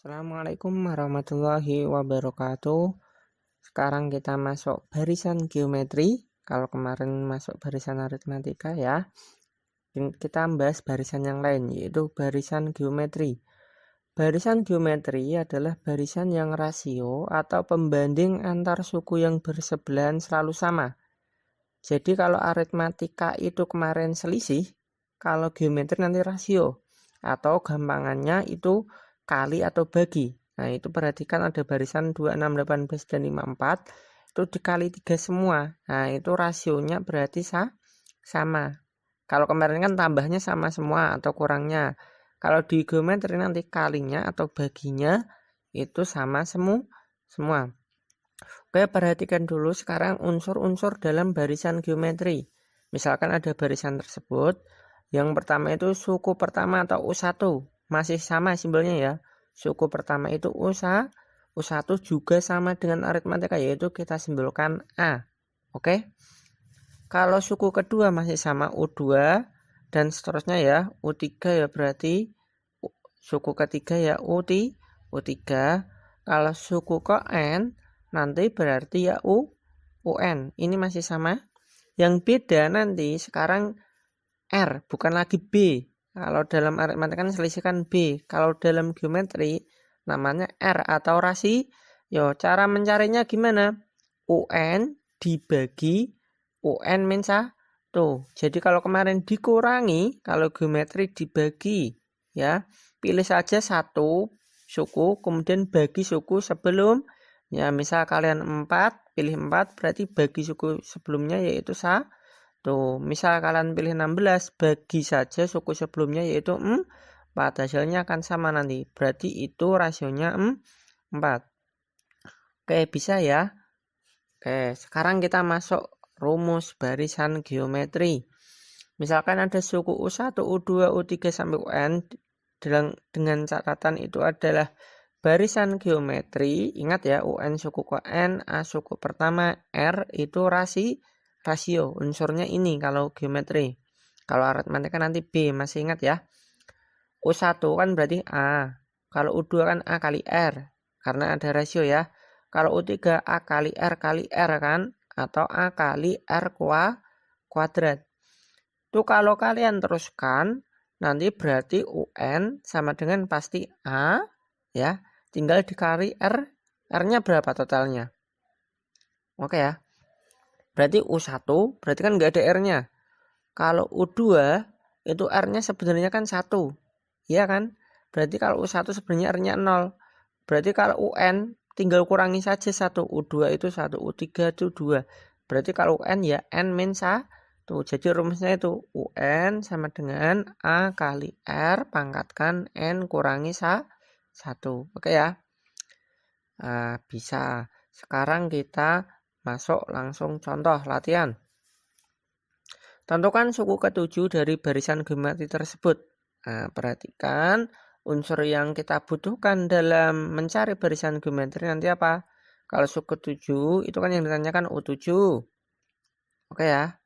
Assalamualaikum warahmatullahi wabarakatuh. Sekarang kita masuk barisan geometri. Kalau kemarin masuk barisan aritmatika ya, kita bahas barisan yang lain, yaitu barisan geometri. Barisan geometri adalah barisan yang rasio atau pembanding antar suku yang bersebelahan selalu sama. Jadi kalau aritmatika itu kemarin selisih, kalau geometri nanti rasio. Atau gampangannya itu kali atau bagi. Nah, itu perhatikan ada barisan 2, 6, 18, dan 54. Itu dikali 3 semua. Nah, itu rasionya berarti sama. Kalau kemarin kan tambahnya sama semua atau kurangnya. Kalau di geometri nanti kalinya atau baginya itu sama semua. Oke, perhatikan dulu sekarang unsur-unsur dalam barisan geometri. Misalkan ada barisan tersebut. Yang pertama itu suku pertama atau U1. Masih sama simbolnya ya. Suku pertama itu U1. U1 juga sama dengan aritmatika, yaitu kita simbolkan A. Oke. Kalau suku kedua masih sama U2 dan seterusnya ya. U3 ya berarti suku ketiga ya U3. Kalau suku ke N nanti berarti ya UN. Ini masih sama. Yang beda nanti sekarang R, bukan lagi B. Kalau dalam aritmatika kan selisihkan B. Kalau dalam geometri namanya R atau rasio. Cara mencarinya gimana? UN dibagi UN min 1. Jadi kalau kemarin dikurangi, kalau geometri dibagi ya, pilih saja satu suku, kemudian bagi suku sebelum. Ya, misal kalian 4, pilih 4, berarti bagi suku sebelumnya yaitu 1. Misal kalian pilih 16, bagi saja suku sebelumnya yaitu 4. Hasilnya akan sama nanti. Berarti itu rasionya 4. Oke, bisa ya. Oke, sekarang kita masuk rumus barisan geometri. Misalkan ada suku U1, U2, U3 sampai UN dengan catatan itu adalah barisan geometri. Ingat ya, UN suku ke N, A suku pertama, R itu rasio. Unsurnya ini kalau geometri. Kalau aritmatika nanti B, masih ingat ya. U1 kan berarti A. Kalau U2 kan A kali R. Karena ada rasio ya. Kalau U3 A kali R kan. Atau A kali R kuadrat. Itu kalau kalian teruskan, nanti berarti UN sama dengan pasti A, ya. Tinggal dikali R. R-nya berapa totalnya? Oke ya. Berarti U1, berarti kan nggak ada R-nya. Kalau U2, itu R-nya sebenarnya kan 1. Iya kan? Berarti kalau U1 sebenarnya R-nya 0. Berarti kalau UN, tinggal kurangi saja 1. U2 itu 1, U3 itu 2. Berarti kalau UN ya N min 1. Jadi rumusnya itu UN sama dengan A kali R pangkatkan N kurangi 1. Oke ya. Nah, bisa. Sekarang kita masuk langsung contoh latihan. Tentukan suku ketujuh dari barisan geometri tersebut. Nah, perhatikan unsur yang kita butuhkan dalam mencari barisan geometri nanti apa? Kalau suku 7 itu kan yang ditanyakan U7. Oke ya.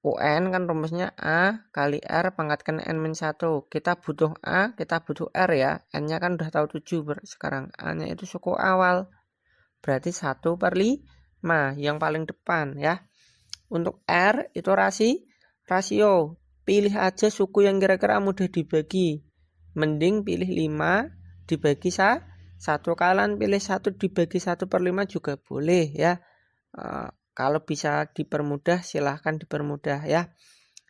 UN kan rumusnya A kali R pangkatkan N min 1. Kita butuh A, kita butuh R ya. N-nya kan udah tahu 7 sekarang. A-nya itu suku awal. Berarti 1/5 yang paling depan ya. Untuk R itu rasio. Pilih aja suku yang kira-kira mudah dibagi. Mending pilih 5 dibagi 1. Kalian pilih 1 dibagi 1/5 juga boleh ya. Kalau bisa dipermudah silahkan dipermudah ya.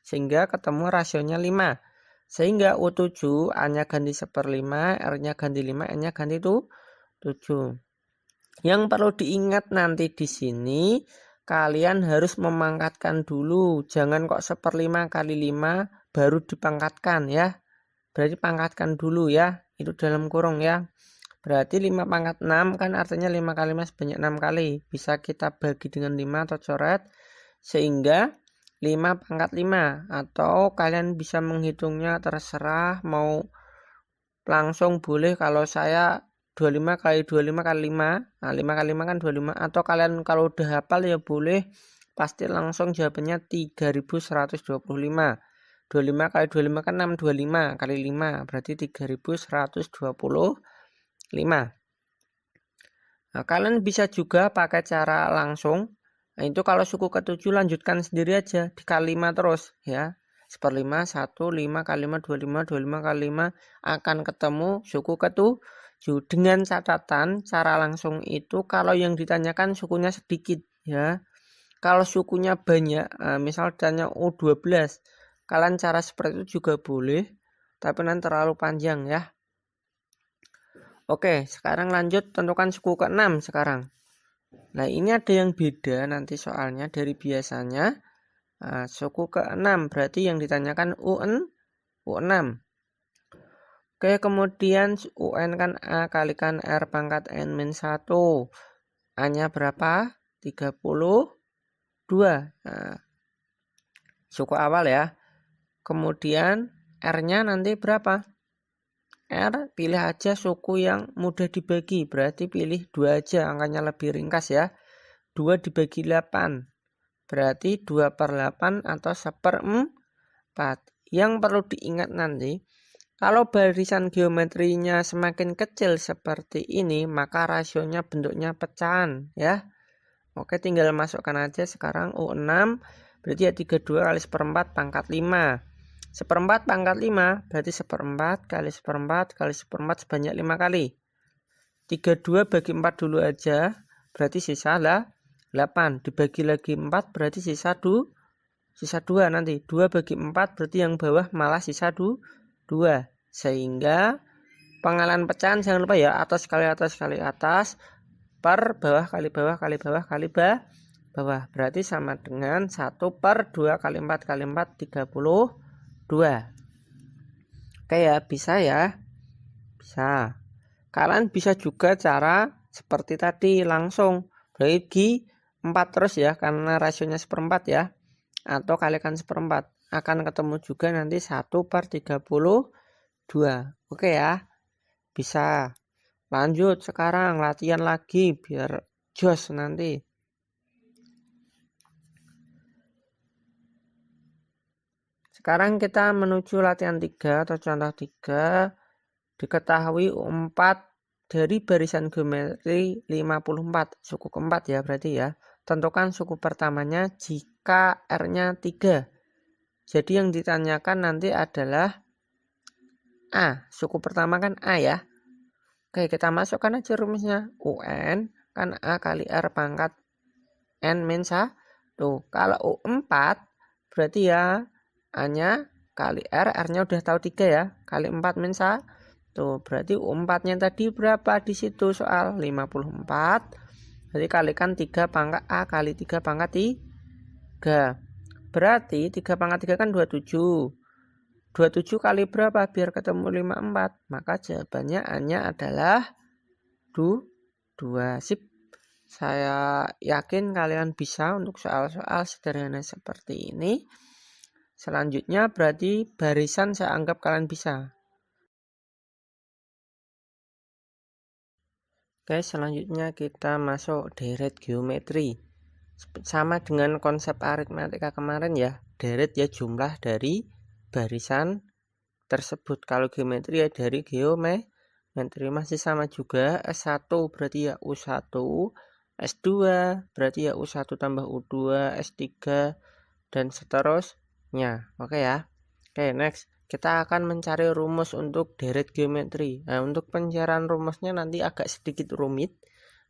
Sehingga ketemu rasionya 5. Sehingga U7 A-nya ganti 1/5, R-nya ganti 5, N-nya ganti 7. Yang perlu diingat nanti di sini kalian harus memangkatkan dulu. Jangan kok 1/5 kali 5 baru dipangkatkan ya. Berarti pangkatkan dulu ya. Itu dalam kurung ya. Berarti 5 pangkat 6 kan artinya 5 kali 5 sebanyak 6 kali. Bisa kita bagi dengan 5 atau coret. Sehingga 5 pangkat 5. Atau kalian bisa menghitungnya terserah. Mau langsung boleh. Kalau saya 25 kali 25 kali 5. Nah 5 kali 5 kan 25. Atau kalian kalau udah hafal ya boleh. Pasti langsung jawabannya 3125. 25 kali 25 kan 625 kali 5. Berarti 3125. 5. Nah, kalian bisa juga pakai cara langsung. Nah, itu kalau suku ke-7 lanjutkan sendiri aja, dikali 5 terus ya. 1/5, 1, 5 kali 5, 25, 25 kali 5 akan ketemu suku ke-7. Dengan catatan cara langsung itu kalau yang ditanyakan sukunya sedikit ya. Kalau sukunya banyak, misal ditanya 12, kalian cara seperti itu juga boleh, tapi nanti terlalu panjang ya. Oke, sekarang lanjut tentukan suku ke-6 sekarang. Nah, ini ada yang beda nanti soalnya dari biasanya. Suku ke-6 berarti yang ditanyakan U6. Oke, kemudian UN kan A kalikan R pangkat N-1. A-nya berapa? 32. Nah, suku awal ya. Kemudian R-nya nanti berapa? R, pilih aja suku yang mudah dibagi. Berarti pilih 2 aja, angkanya lebih ringkas ya. 2 dibagi 8. Berarti 2/8 atau 1/4. Yang perlu diingat nanti, kalau barisan geometrinya semakin kecil seperti ini, maka rasionya bentuknya pecahan ya. Oke, tinggal masukkan aja sekarang U6. Berarti ya 32 kali 1/4 pangkat 5. 1/4 pangkat 5 berarti 1/4 kali 1/4 kali 1/4 sebanyak 5 kali. 32 bagi 4 dulu aja, berarti sisa lah 8. Dibagi lagi 4 berarti sisa 2 nanti. 2 bagi 4 berarti yang bawah malah sisa 2. Sehingga pengalihan pecahan jangan lupa ya, atas kali atas kali atas per bawah kali bawah kali bawah kali bawah. Berarti sama dengan 1/2 kali 4 kali 4 32. Oke ya, bisa ya. Bisa. Kalian bisa juga cara seperti tadi langsung bagi 4 terus ya, karena rasionya 1/4 ya. Atau kalikan 1/4. Akan ketemu juga nanti 1/32. Oke ya. Bisa. Lanjut sekarang latihan lagi biar jos nanti. Sekarang kita menuju latihan 3 atau contoh 3. Diketahui U4 dari barisan geometri 54, suku keempat ya berarti ya. Tentukan suku pertamanya jika R-nya 3. Jadi yang ditanyakan nanti adalah A. Suku pertama kan A ya. Oke, kita masukkan aja rumusnya. UN kan A kali R pangkat N-1. Kalau U4 berarti ya A-nya kali R, R-nya udah tahu 3 ya. Kali 4 min 1. Berarti U4-nya tadi berapa di situ soal? 54. Jadi kalikan 3 pangkat A kali 3 pangkat 3. Berarti 3 pangkat 3 kan 27. 27 kali berapa biar ketemu 54? Maka jawabannya A-nya adalah 2. Sip. Saya yakin kalian bisa untuk soal-soal sederhana seperti ini. Selanjutnya berarti barisan saya anggap kalian bisa. Oke, selanjutnya kita masuk deret geometri. Sama dengan konsep aritmatika kemarin ya. Deret ya jumlah dari barisan tersebut. Kalau geometri ya dari geometri. Masih sama juga. S1 berarti ya U1. S2 berarti ya U1 tambah U2. S3 dan seterusnya. Oke ya. Oke, next. Kita akan mencari rumus untuk deret geometri. Nah, untuk pencarian rumusnya nanti agak sedikit rumit.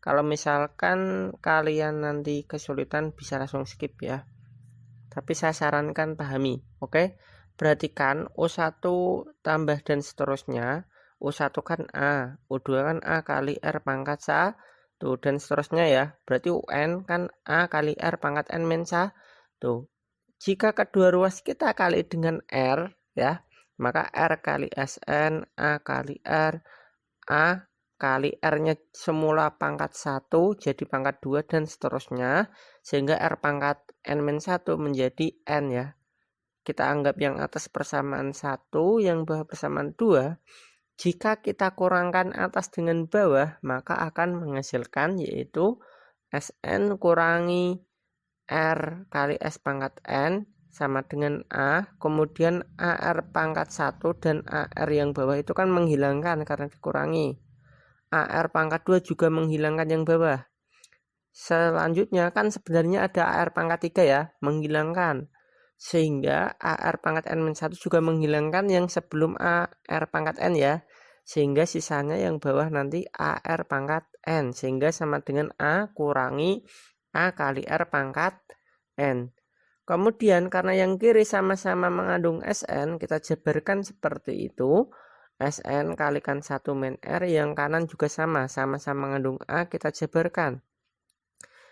Kalau misalkan kalian nanti kesulitan bisa langsung skip ya. Tapi saya sarankan pahami. Oke. Perhatikan U1 tambah dan seterusnya. U1 kan A, U2 kan A kali R pangkat 1 dan seterusnya ya. Berarti UN kan A kali R pangkat N min 1. Jika kedua ruas kita kali dengan R ya, maka R kali SN, A kali R, A kali R-nya semula pangkat 1 jadi pangkat 2 dan seterusnya. Sehingga R pangkat N-1 menjadi N ya. Kita anggap yang atas persamaan 1, yang bawah persamaan 2. Jika kita kurangkan atas dengan bawah, maka akan menghasilkan yaitu SN kurangi R kali S pangkat N sama dengan A. Kemudian AR pangkat 1 dan AR yang bawah itu kan menghilangkan karena dikurangi. AR pangkat 2 juga menghilangkan yang bawah. Selanjutnya kan sebenarnya ada AR pangkat 3 ya, menghilangkan. Sehingga AR pangkat N-1 juga menghilangkan yang sebelum AR pangkat N ya. Sehingga sisanya yang bawah nanti AR pangkat N. Sehingga sama dengan A kurangi A kali R pangkat N. Kemudian karena yang kiri sama-sama mengandung Sn, kita jabarkan seperti itu. Sn kalikan 1 min R, yang kanan juga sama-sama mengandung A, kita jabarkan.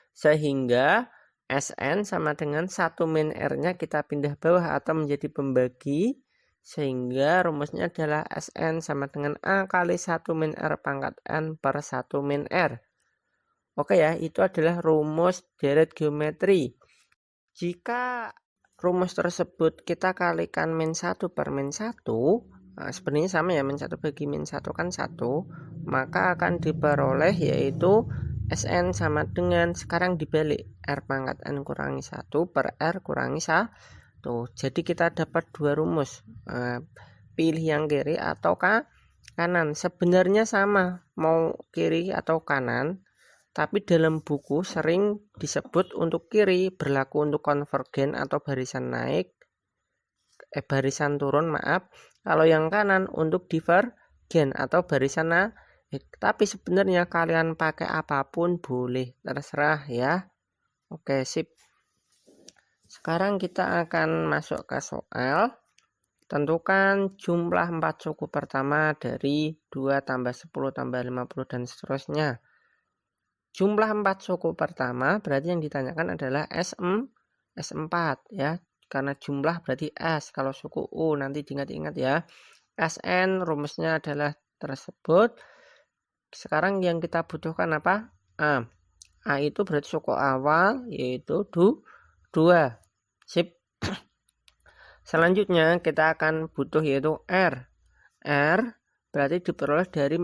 Sehingga Sn sama dengan 1 min R-nya kita pindah bawah atau menjadi pembagi. Sehingga rumusnya adalah Sn sama dengan A kali 1 min R pangkat N per 1 min R. Oke ya, itu adalah rumus deret geometri. Jika rumus tersebut kita kalikan min 1 per min 1, nah sebenarnya sama ya, min 1 bagi min 1 kan 1, maka akan diperoleh yaitu Sn sama dengan, sekarang dibalik, R pangkat N kurangi 1 per R kurangi 1. Jadi kita dapat dua rumus, pilih yang kiri atau kanan. Sebenarnya sama, mau kiri atau kanan, tapi dalam buku sering disebut untuk kiri berlaku untuk konvergen atau barisan naik, barisan turun maaf. Kalau yang kanan untuk divergen atau barisan naik. Tapi sebenarnya kalian pakai apapun boleh, terserah ya. Oke, sip. Sekarang kita akan masuk ke soal. Tentukan jumlah 4 suku pertama dari 2 tambah 10 tambah 50 dan seterusnya. Jumlah 4 suku pertama berarti yang ditanyakan adalah S4 ya. Karena jumlah berarti S. Kalau suku U nanti diingat-ingat ya. Sn rumusnya adalah tersebut. Sekarang yang kita butuhkan apa? A. A itu berarti suku awal yaitu 2. Sip. Selanjutnya kita akan butuh yaitu R. R berarti diperoleh dari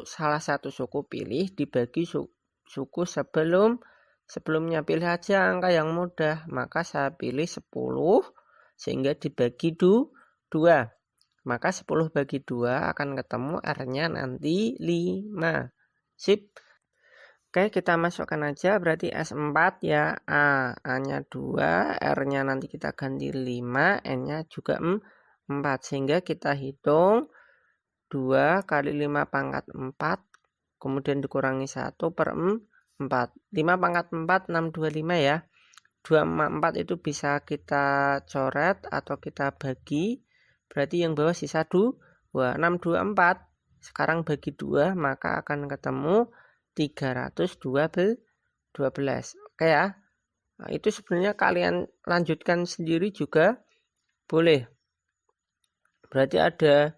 salah satu suku pilih dibagi suku sebelumnya. Pilih aja angka yang mudah, maka saya pilih 10 sehingga dibagi 2. Maka 10 bagi 2 akan ketemu R-nya nanti 5. Sip. Oke, kita masukkan aja berarti S4 ya. A-nya 2, R-nya nanti kita ganti 5, N-nya juga 4. Sehingga kita hitung 2 kali 5 pangkat 4, kemudian dikurangi 1 per 4. 5 pangkat 4, 625 ya. 2 4 itu bisa kita coret atau kita bagi. Berarti yang bawah sisa 2. 624. Sekarang bagi 2, maka akan ketemu 312. Oke ya. Nah, itu sebenarnya kalian lanjutkan sendiri juga boleh. Berarti ada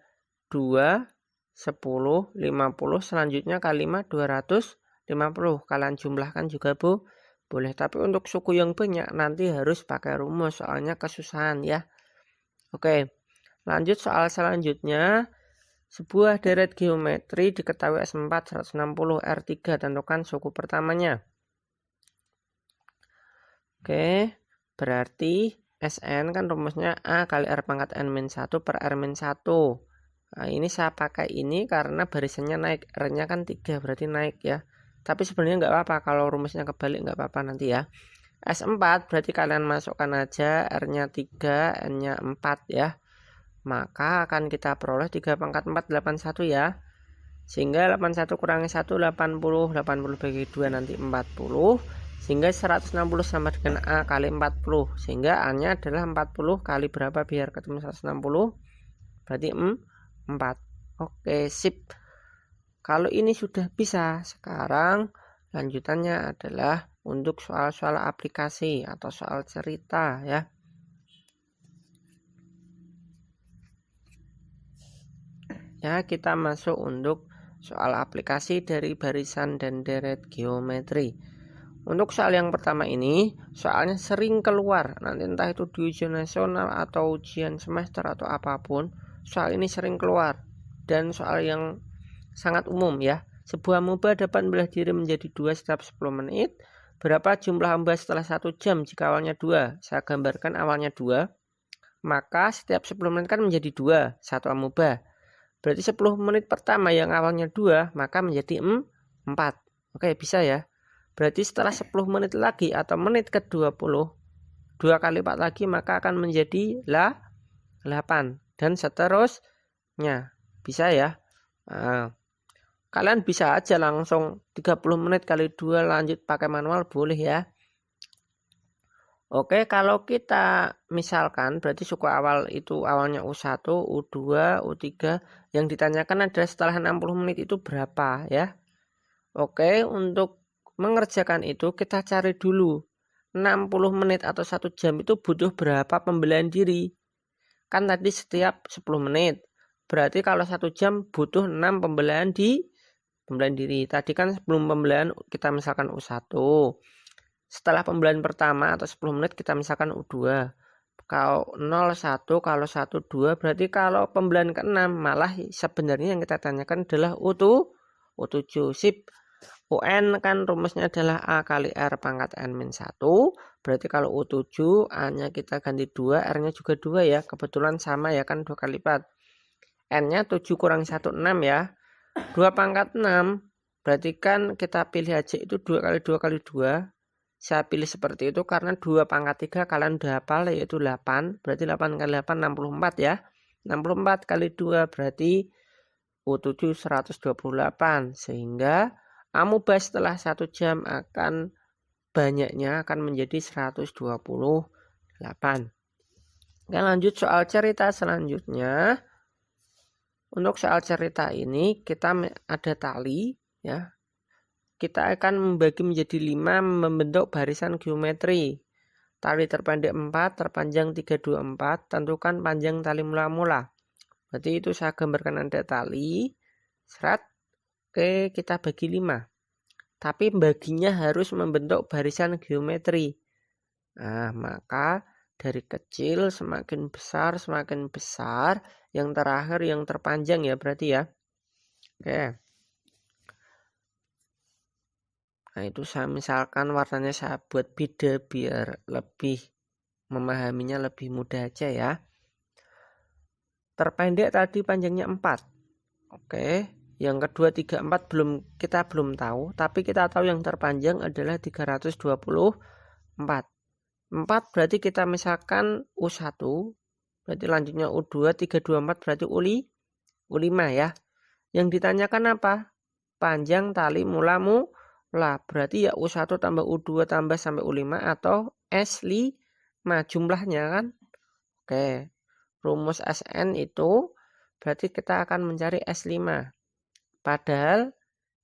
2, 10, 50, selanjutnya kali 5, 250. Kalian jumlahkan juga boleh. Tapi untuk suku yang banyak nanti harus pakai rumus, soalnya kesusahan ya. Oke, lanjut soal selanjutnya. Sebuah deret geometri diketahui S4 160 R3, tentukan suku pertamanya. Oke, berarti Sn kan rumusnya A kali R pangkat N-1 per R-1. Nah, ini saya pakai ini karena barisannya naik, R-nya kan 3 berarti naik ya. Tapi sebenarnya nggak apa-apa, kalau rumusnya kebalik nggak apa-apa nanti ya. S4 berarti kalian masukkan aja R-nya 3, N-nya 4 ya. Maka akan kita peroleh 3 pangkat 4, 81 ya. Sehingga 81 kurangi 1, 80. 80 bagi 2 nanti 40. Sehingga 160 sama dengan A kali 40. Sehingga A-nya adalah 40 kali berapa biar ketemu 160? Berarti 4. Oke, sip. Kalau ini sudah bisa, sekarang lanjutannya adalah untuk soal-soal aplikasi atau soal cerita ya. Ya, kita masuk untuk soal aplikasi dari barisan dan deret geometri. Untuk soal yang pertama ini, soalnya sering keluar. Nanti entah itu di ujian nasional atau ujian semester atau apapun, soal ini sering keluar. Dan soal yang sangat umum ya. Sebuah moba dapat membelah diri menjadi 2 setiap 10 menit. Berapa jumlah moba setelah 1 jam jika awalnya 2? Saya gambarkan awalnya 2. Maka setiap 10 menit kan menjadi 2, 1 amoeba. Berarti 10 menit pertama yang awalnya 2 maka menjadi 4. Oke, bisa ya. Berarti setelah 10 menit lagi atau menit ke-20, 2 kali 4 lagi maka akan menjadi 8 dan seterusnya. Bisa ya. Nah, kalian bisa aja langsung 30 menit kali 2 lanjut pakai manual, boleh ya. Oke, kalau kita misalkan berarti suku awal itu awalnya U1, U2, U3. Yang ditanyakan adalah setelah 60 menit itu berapa ya. Oke, untuk mengerjakan itu kita cari dulu 60 menit atau 1 jam itu butuh berapa pembelian diri. Kan tadi setiap 10 menit. Berarti kalau 1 jam butuh 6 pembelian diri. Tadi kan sebelum pembelian kita misalkan U1. Setelah pembelian pertama atau 10 menit kita misalkan U2. Kalau 01, kalau 12 berarti kalau pembelian ke-6 malah sebenarnya yang kita tanyakan adalah U7. Sip. UN kan rumusnya adalah A kali R pangkat N-1. Berarti kalau U7 A-nya kita ganti 2, R-nya juga 2 ya. Kebetulan sama ya kan 2 kali lipat. N-nya 7 kurang 1, 6 ya. 2 pangkat 6. Berarti kan kita pilih aja itu 2 kali 2 kali 2. Saya pilih seperti itu karena 2 pangkat 3 kalian udah hafal yaitu 8. Berarti 8 kali 8 64 ya. 64 kali 2 berarti U7 128. Sehingga amubah setelah 1 jam akan banyaknya akan menjadi 128. Oke, lanjut soal cerita selanjutnya. Untuk soal cerita ini kita ada tali ya. Kita akan membagi menjadi 5 membentuk barisan geometri. Tali terpendek 4, terpanjang 324, tentukan panjang tali mula-mula. Berarti itu saya gambarkan ada tali, serat, oke kita bagi 5. Tapi baginya harus membentuk barisan geometri. Nah, maka dari kecil semakin besar, yang terakhir yang terpanjang ya berarti ya. Oke. Nah itu saya misalkan warnanya saya buat beda biar lebih memahaminya lebih mudah aja ya. Terpendek tadi panjangnya 4. Oke. Yang kedua 34 kita belum tahu. Tapi kita tahu yang terpanjang adalah 324. 4 berarti kita misalkan U1. Berarti lanjutnya U2. 324 berarti U5 ya. Yang ditanyakan apa? Panjang tali mula-mula. Berarti ya U1 tambah U2 tambah sampai U5 atau S5 jumlahnya kan. Oke. Rumus SN itu berarti kita akan mencari S5. Padahal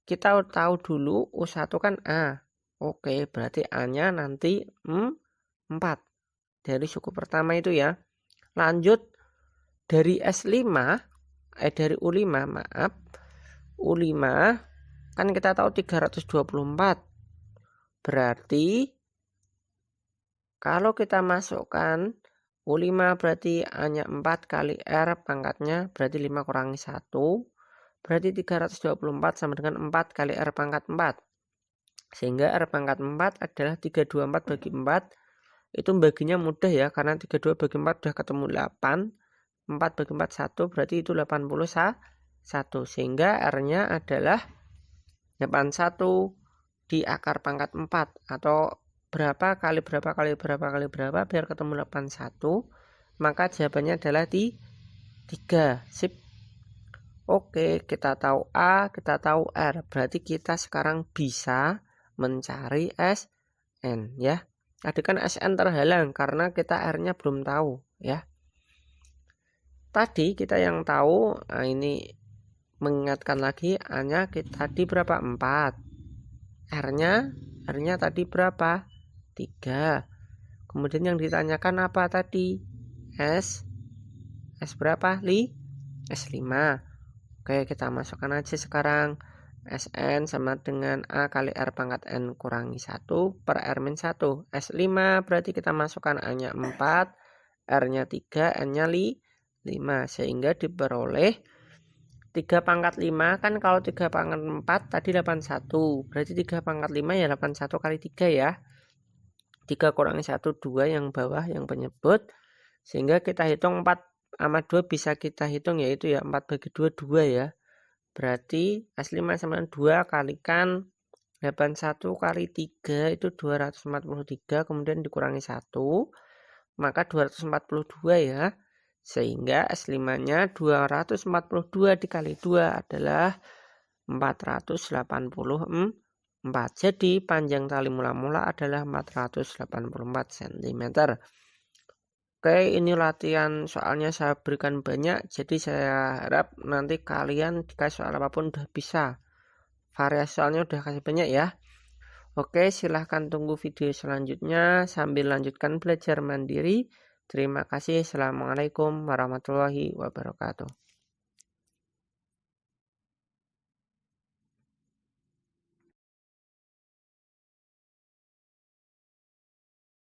kita tahu dulu U1 kan A. Oke, berarti A-nya nanti 4. Dari suku pertama itu ya. Lanjut dari S5 dari U5 maaf. U5 kan kita tahu 324. Berarti kalau kita masukkan U5 berarti hanya 4 kali R pangkatnya berarti 5 kurangi 1. Berarti 324 sama dengan 4 kali R pangkat 4. Sehingga R pangkat 4 adalah 324 bagi 4. Itu baginya mudah ya karena 32 bagi 4 sudah ketemu 8. 4 bagi 4 1 berarti itu 81. Sehingga R-nya adalah 81 di akar pangkat 4 atau berapa kali berapa kali berapa kali berapa biar ketemu 81, maka jawabannya adalah 3. Sip. Oke, kita tahu A, kita tahu R. Berarti kita sekarang bisa mencari SN ya. Tadi kan SN terhalang karena kita R-nya belum tahu ya. Tadi kita yang tahu, nah ini mengingatkan lagi A-nya tadi berapa? 4. R-nya tadi berapa? 3. Kemudian yang ditanyakan apa tadi? S berapa? S5. Oke, kita masukkan aja sekarang. SN sama dengan A kali R pangkat N kurangi 1 per R-1. S5 berarti kita masukkan A-nya 4, R-nya 3, N-nya 5. Sehingga diperoleh 3 pangkat 5 kan kalau 3 pangkat 4 tadi 81. Berarti 3 pangkat 5 ya 81 kali 3 ya. 3 kurangi 1, 2 yang bawah yang penyebut. Sehingga kita hitung 4 sama 2 bisa kita hitung, yaitu ya 4 bagi 2, 2 ya. Berarti S5 sama 2 kalikan 81 kali 3 itu 243, kemudian dikurangi 1, maka 242 ya. Sehingga S5-nya 242 dikali 2 adalah 484. Jadi panjang tali mula-mula adalah 484 cm. Oke, ini latihan soalnya saya berikan banyak, jadi saya harap nanti kalian dikasih soal apapun udah bisa. Variasi soalnya udah kasih banyak ya. Oke, silahkan tunggu video selanjutnya sambil lanjutkan belajar mandiri. Terima kasih. Assalamualaikum warahmatullahi wabarakatuh.